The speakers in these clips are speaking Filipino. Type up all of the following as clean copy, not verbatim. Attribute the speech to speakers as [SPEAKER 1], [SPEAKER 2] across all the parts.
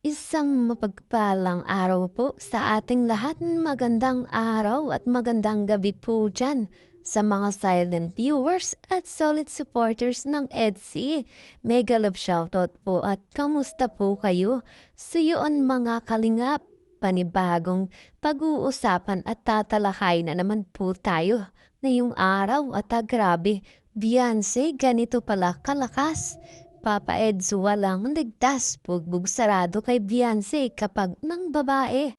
[SPEAKER 1] Isang mapagpalang araw po sa ating lahat. Magandang araw at magandang gabi po dyan sa mga silent viewers at solid supporters ng EDC. Mega love shoutout po at kamusta po kayo? So yun mga kalingap, panibagong pag-uusapan at tatalakay na naman po tayo ngayong araw at grabe, Beyonce ganito pala kalakas. Papa Eds walang ligtas, bugbog sarado kay Beyonce kapag ng babae.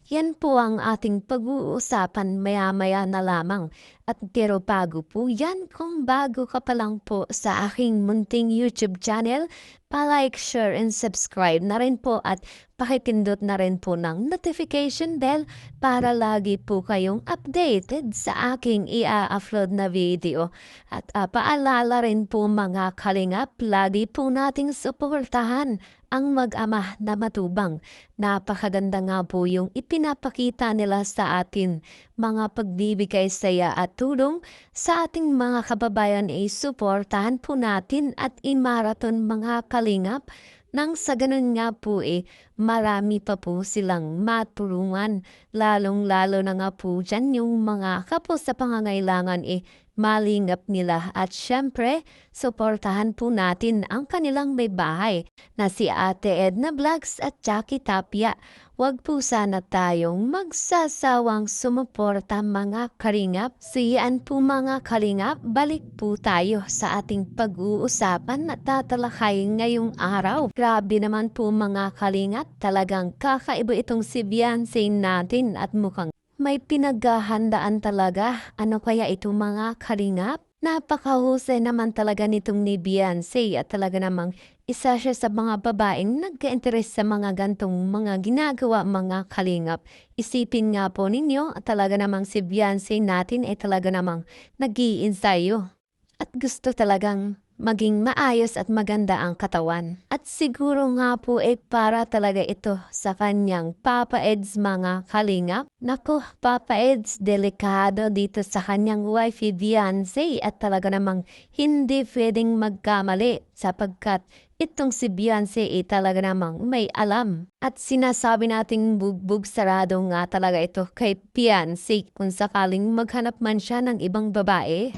[SPEAKER 1] Yan po ang ating pag-uusapan maya-maya na lamang. At pero bago po yan, kung bago ka pa lang po sa aking munting YouTube channel, pa-like, share, and subscribe na rin po at pakipindot na rin po ng notification bell para lagi po kayong updated sa aking i-upload na video. At paalala rin po mga kalingap, lagi po nating suportahan ang mag-ama na matubang. Napakaganda nga po yung ipinapakita nila sa atin, mga pagbibigay saya at tulong sa ating mga kababayan ay suportahan po natin at i-marathon mga kalingap. Nang sa ganun nga po marami pa po silang matulungan, lalong-lalo na nga po dyan yung mga kapos sa pangangailangan malingap nila at syempre, suportahan po natin ang kanilang may bahay na si Ate Edna Vlogs at Jackie Tapia. Huwag po sana tayong magsasawang sumuporta mga kalingap. Siyan po mga kalingap, balik po tayo sa ating pag-uusapan na tatalakay ngayong araw. Grabe naman po mga kalingap, talagang kakaiba itong si Beyonce natin at mukhang may pinaghahandaan talaga. Ano kaya ito mga kalingap? Napakahusay naman talaga nitong ni Beyonce at talaga namang isa siya sa mga babaeng nagka-interes sa mga gantong mga ginagawa mga kalingap. Isipin nga po ninyo at talaga namang si Beyonce natin ay talaga namang nag-iinsayo at gusto talagang maging maayos at maganda ang katawan. At siguro nga po para talaga ito sa kanyang Papa Eds mga kalingap. Naku, Papa Eds, delikado dito sa kanyang wifey Beyonce at talaga namang hindi pwedeng magkamali sapagkat itong si Beyonce talaga namang may alam. At sinasabi nating bugbog sarado nga talaga ito kay Beyonce kung sakaling maghanap man siya ng ibang babae.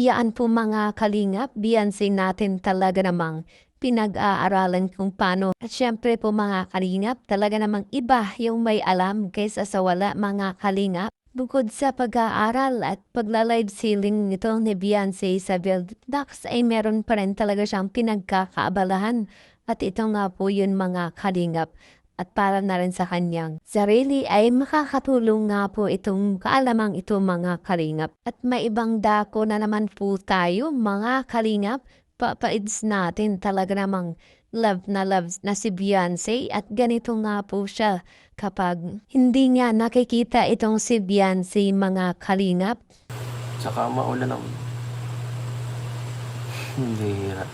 [SPEAKER 1] Iyaan po mga kalingap, Beyonce natin talaga namang pinag-aaralan kung paano. At syempre po mga kalingap, talaga namang iba yung may alam kaysa sa wala mga kalingap. Bukod sa pag-aaral at pagla-live ceiling nito ni Beyonce sa Buildbox ay meron pa rin talaga siyang pinagkakaabalahan. At ito nga po yun mga kalingap. At para na rin sa kanyang sarili ay makakatulong nga po itong kaalamang ito mga kalingap. At may ibang dako na naman po tayo mga kalingap. Papaids natin talaga namang love na si Beyonce at ganito nga po siya kapag hindi niya nakikita itong si Beyonce mga kalingap.
[SPEAKER 2] Tsaka maulan naman. Hindi hirap.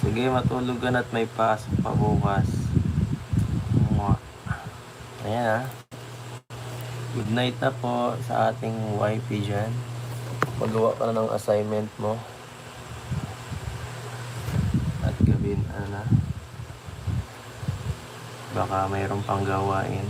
[SPEAKER 2] Sige, matulog ka na at may pasok pa bukas. Ayan Good night na po sa ating wifey dyan. Magawa ka na ng assignment mo. At gabi na. Baka mayroon pang gawain.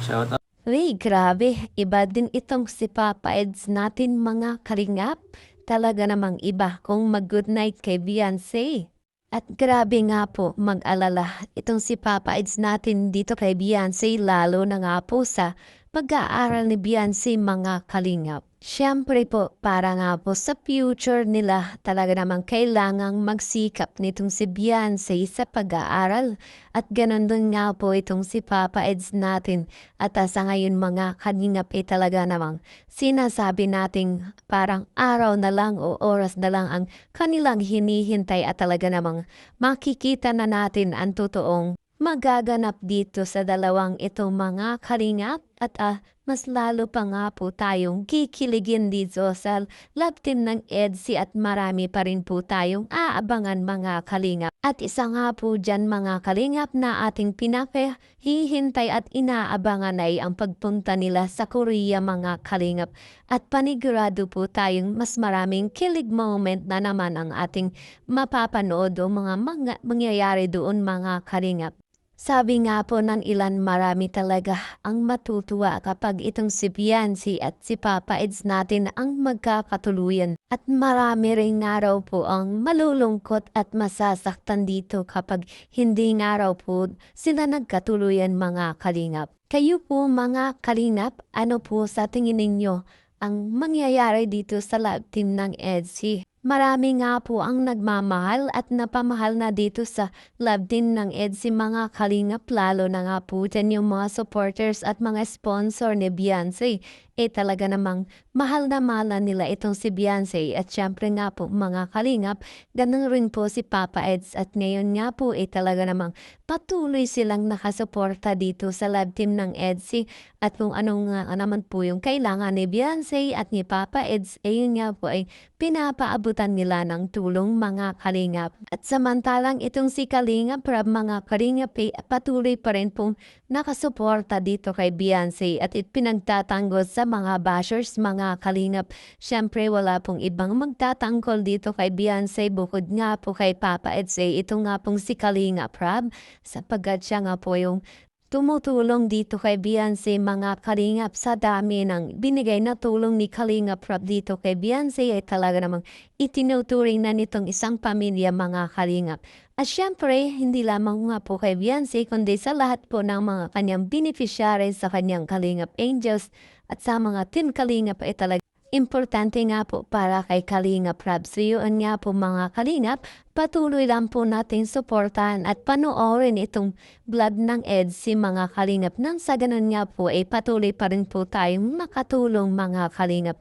[SPEAKER 2] Shout out.
[SPEAKER 1] Uy, grabe. Iba din itong si Papa Eds natin mga kalingap. Talaga namang iba kung mag-good night kay Beyonce. At grabe nga po mag-alala itong si Papa Eds natin dito kay Beyonce lalo na nga po sa pag-aaral ni Beyonce mga kalingap. Siyempre po, para nga po sa future nila talaga namang kailangang magsikap nitong si Beyonce sa pag-aaral. At ganon din nga po itong si Papa Eds natin. At sa ngayon mga kalingap talaga namang sinasabi nating parang araw na lang o oras na lang ang kanilang hinihintay at talaga namang makikita na natin ang totoong magaganap dito sa dalawang ito mga kalingap at mas lalo pa nga po tayong kikiligin dito sa love team ng EDSI at marami pa rin po tayong aabangan mga kalingap. At isa nga po dyan mga kalingap na ating pinapahihintay at inaabangan ay ang pagpunta nila sa Korea mga kalingap. At panigurado po tayong mas maraming kilig moment na naman ang ating mapapanood o mga mangyayari doon mga kalingap. Sabi nga po ng ilan marami talaga ang matutuwa kapag itong si Beyonce at si Papa Eds natin ang magkakatuluyan. At marami rin nga raw po ang malulungkot at masasaktan dito kapag hindi nga raw po sila nagkatuluyan mga kalingap. Kayo po mga kalingap, ano po sa tingin ninyo ang mangyayari dito sa love team ng EDSI? Marami nga po ang nagmamahal at napamahal na dito sa love team ng EDSI mga kalingap, lalo na nga po dyan yung mga supporters at mga sponsor ni Beyonce. Talaga namang mahal na mahal nila itong si Beyonce at syempre nga po mga kalingap, ganun rin po si Papa Eds at ngayon nga po talaga namang patuloy silang nakasuporta dito sa love team ng EDSI at kung anong nga naman po yung kailangan ni Beyonce at ni Papa Eds, yun nga po ay pinapaabutan nila ng tulong mga kalingap. At samantalang itong si Kalingap Rab mga kalingap patuloy pa rin pong nakasuporta dito kay Beyonce at pinagtatanggol sa mga bashers mga kalingap. Siyempre wala pong ibang magtatanggol dito kay Beyonce bukod nga po kay Papa Eds ito nga pong si Kalingap Rab sapagkat siya nga po yung tumutulong dito kay Beyonce mga kalingap sa dami ng binigay na tulong ni Kalingap Rab dito kay Beyonce ay talaga namang itinuturing na nitong isang pamilya mga kalingap. At syempre, hindi lamang nga po kay Beyonce kundi sa lahat po ng mga kanyang beneficiaries sa kanyang Kalingap Angels at sa mga team Kalingap ay talaga importante nga po para kay Kalingap Rab. So yun nga po mga kalingap, patuloy lang po natin suportahan at panoorin itong vlog ng EDSI mga kalingap. Nang sa ganun nga po patuloy pa rin po tayong makatulong mga kalingap.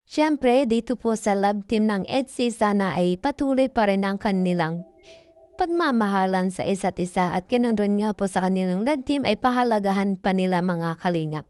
[SPEAKER 1] Siyempre dito po sa love team ng EDSI sana ay patuloy pa rin ang kanilang pagmamahalan sa isa't isa at kinundon nga po sa kanilang love team ay pahalagahan pa nila mga kalingap.